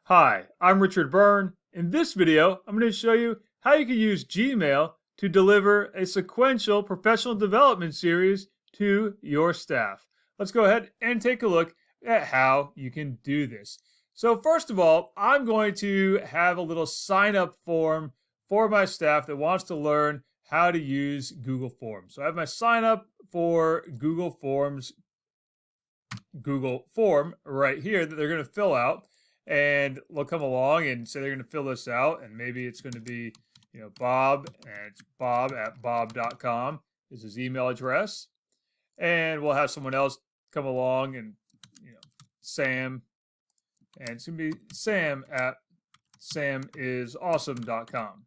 Hi, I'm Richard Byrne. In this video, I'm going to show you how you can use Gmail to deliver a sequential professional development series to your staff. Let's go ahead and take a look at how you can do this. So first of all, I'm going to have a little sign-up form for my staff that wants to learn how to use Google Forms. So I have my sign-up for Google Forms Google form right here that they're going to fill out, and they'll come along and say they're going to fill this out, and maybe it's going to be, Bob, and it's bob@bob.com is his email address, and we'll have someone else come along and, Sam, and it's going to be sam@samisawesome.com.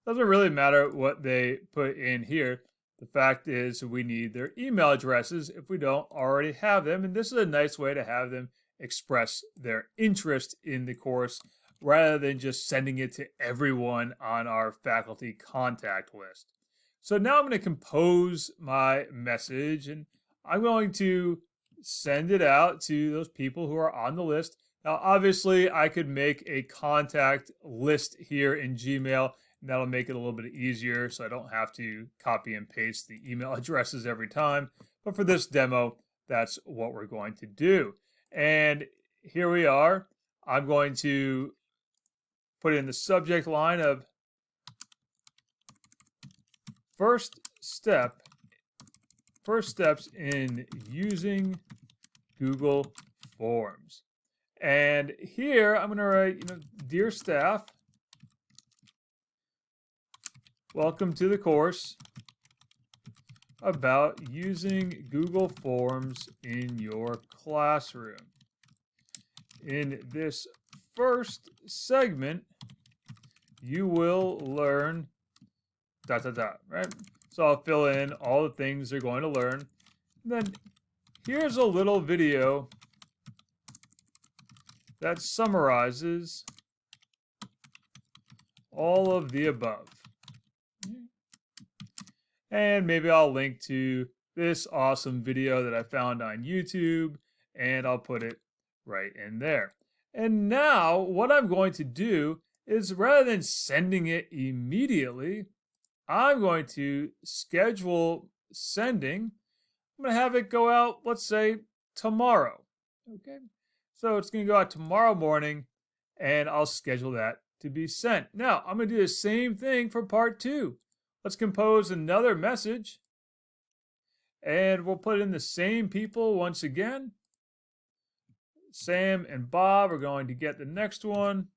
Doesn't really matter what they put in here. The fact is we need their email addresses if we don't already have them. And this is a nice way to have them express their interest in the course rather than just sending it to everyone on our faculty contact list. So now I'm going to compose my message and I'm going to send it out to those people who are on the list. Now, obviously, I could make a contact list here in Gmail. That'll make it a little bit easier so I don't have to copy and paste the email addresses every time. But for this demo, that's what we're going to do. And here we are. I'm going to put in the subject line of first steps in using Google Forms. And here I'm going to write, dear staff, welcome to the course about using Google Forms in your classroom. In this first segment, you will learn ... right? So I'll fill in all the things they're going to learn. And then here's a little video that summarizes all of the above. And maybe I'll link to this awesome video that I found on YouTube, and I'll put it right in there. And now what I'm going to do is, rather than sending it immediately, I'm going to schedule sending. I'm going to have it go out, let's say, tomorrow. Okay, so it's going to go out tomorrow morning, and I'll schedule that to be sent. Now, I'm going to do the same thing for part 2. Let's compose another message, and we'll put in the same people once again. Sam and Bob are going to get the next one.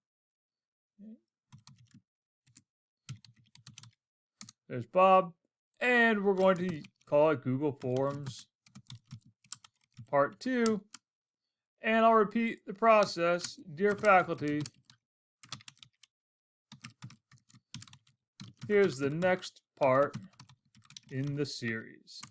There's Bob, and we're going to call it Google Forms Part 2, and I'll repeat the process. Dear faculty, here's the next part in the series.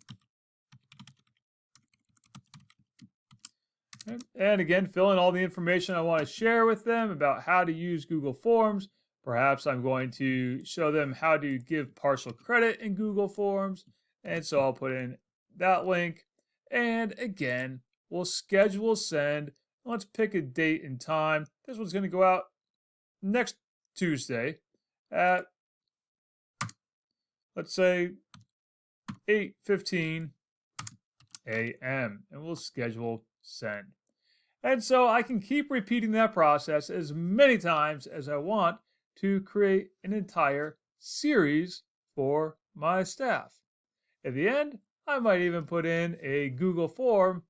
And again, fill in all the information I want to share with them about how to use Google Forms. Perhaps I'm going to show them how to give partial credit in Google Forms. And so I'll put in that link. And again, we'll schedule send. Let's pick a date and time. This one's going to go out next Tuesday at, let's say, 8:15 a.m. and we'll schedule send. And so I can keep repeating that process as many times as I want to create an entire series for my staff. At the end, I might even put in a Google form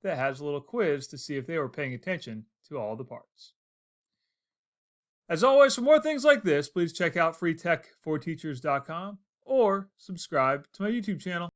that has a little quiz to see if they were paying attention to all the parts. As always, for more things like this, please check out freetech4teachers.com or subscribe to my YouTube channel.